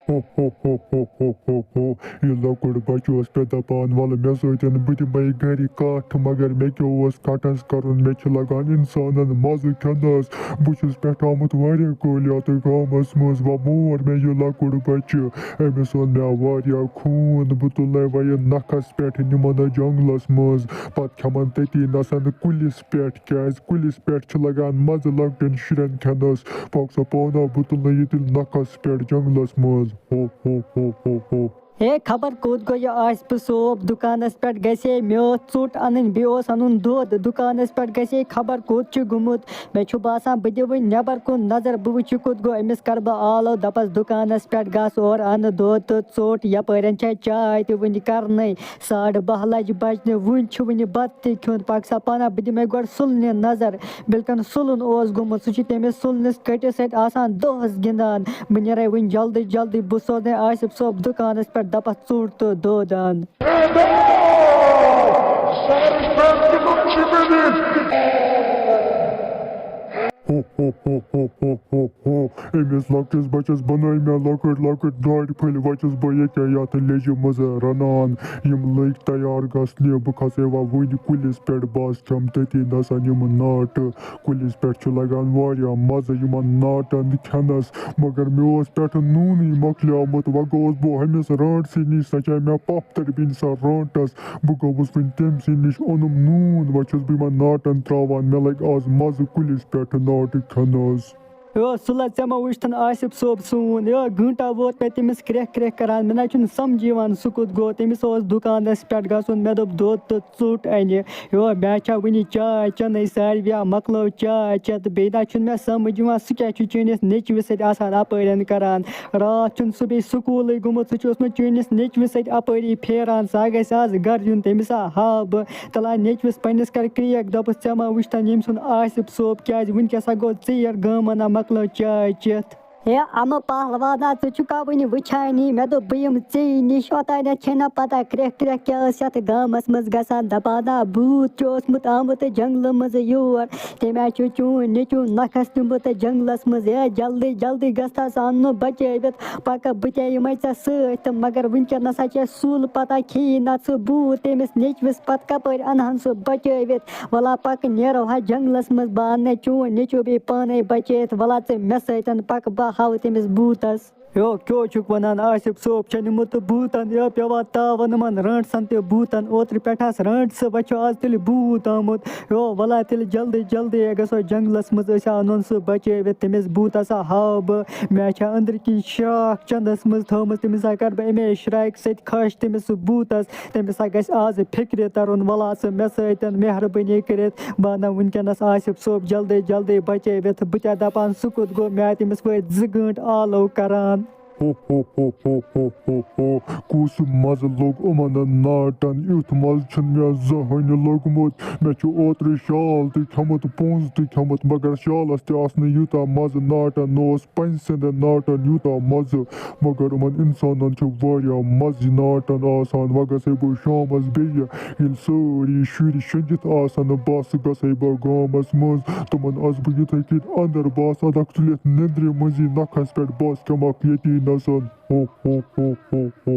Ho ho ho ho ho ho ho ये लौकुड़ बचोस पे दपान वाले मे सोचन बुति मई घरी काठ मगर मे क्यों ओस काटस करुन मे छ लगान इंसानन मज खनस बुछुस पेठ आमुत वारिया कोलिया तो गामस मज व मोर मे ये लौकुड़ बच अमिस ओन मे वारिया खून बु तुले वय नखस पेठ निमन जंगलस मज पत खमन तती नसन कुलिस पेठ क्याज कुलिस पेठ छ लगान मज लकटन शुरन खनस पक्स पाना बु तुले यतिल नखस पेठ जंगलस मज हो हो हो हो हो हे खबर कोत गो यह आसिफ सोब दुकानस पे गसे मे ोट अन बेस अन दोद दुकानस पे गसे खबर कोत गुमुत मे बासान बह दिव नबर कुन नजर बह वुच कुत गो अमिस कर बह आलो दपस दुकानस पे गस और अन दोद तो ोट यपर चाय तो वन करन 12:30 लज बजन वन वन बत त खुन पक सा पाना बह दिमे गो सुलने नजर बिल्कुन सुलन गुमुत सह तमिस सुलनस कटिस सत दोहस गिंदान बह नीर वन जल्दी जल्दी बह सोन आसिफ सोब दुकानस पे दपस ोट तो दोदान हो हो हो हो हो हो हो अमिस लकटिस बचस बनाई मे लकट लकट गाड़ फल वचस बह ये यथ लेज मज रनान यम लग तैयार गसने बह खसे वन कुलिस पे बस खम तती नसन यम नाट कुलिस पे लगान वारिया मज यमन नाटन खनस मगर मे पे नून मकलियामुत व गोस बह हमिस रांटसी निश सचा मे पफ्तर बिन सा रांटस बह गोस वन तमसी निश ओनुम नून वचस बह नाटन त्रावान मे लग आज मज कुलिस पे नाट खनस सुला ऐ मा वुन आसिफ सोब सोन घंटा वोत पे तमिस क्रेह क्रेह करान मे ना समझ सह कुत गो तमिस दुकानस पे गन मे दोप दोद तो ोट अन मे वन चाय चेन सारविया मकलो चाय चेत बे ना मे समझ सह क्या चनिस नेचविस सत अपन करान रात सह बे स्कूल गुमुत सह चनिस नेचविस सत अपरी फेरान सह गस आज गर युन तमिस हा बह तला नेचविस पन्नस कर क्रेक दोपस ऐ मा वुन यम सुन आसिफ सोब क्या वनकस गो ेर गामन मकलो चाय चेत हे अम पहलवाना चुका वन वुचानी मे दोप बह यम निश ओतान छे पता क्रेह क्रेह क्या गामस मज गसान दपाना भूत आमुत जंगल मज योर तमे चून नीचू नखस निमुत जंगलस मज जल्दी जल्दी गस अन बचवित पक बह यम े मगर वनकन नसा सूल पता खी ना सह भूत तमिस नेचविस पत कपर अनहन सह बचवित वला पक नेरो हा जंगलस मज बह अन चून नीचू बे पाने बचित वला मे सतन पक बह हाउ तमिस भूतस क्यों छुक वनान आसिफ सोब छ निमुत भूतन पेवा तावन मन रंटसन ते भूतन ओत्र पेठस रंटस वचो आज तेल भूत आमुत वला तेल जल्दी जल्दी गसो जंगलस मज अन सह बचवित तमिस भूतस हाव बह मे अंदर किन शाख चंदस मज थमस तमिस कर बह अमे श्राइक सत खश तमिस भूतस तमिस गस आज फिक्र तरुन वला मे सतन मेहरबानी करित बह ना वनकनस आसिफ सोब जल्दी जल्दी बचवित बह दपान सह कुत गो मे तमिस वो 2 घंट आलो करान हो हो हो हो हो हो हो कुस मज लोग अमन नाटन युथ मज छन मे जहन लोगमुत मे ओत्र शाल त खमुत पोंस त खमुत मगर शालस त यूता मज नाटन नोस पंसद नाटन यूता मज मगर अमन इंसानन वारिया मज नाटन आसान व गसे बह शामस बेय यिल सारी शुर शंजित आसन बस गसे बह गामस मज तमन अस बह युथे कि अंदर बासान अख तुलित नंद्र मजी नखस पे बस कमक यती नसन हो हो हो हो हो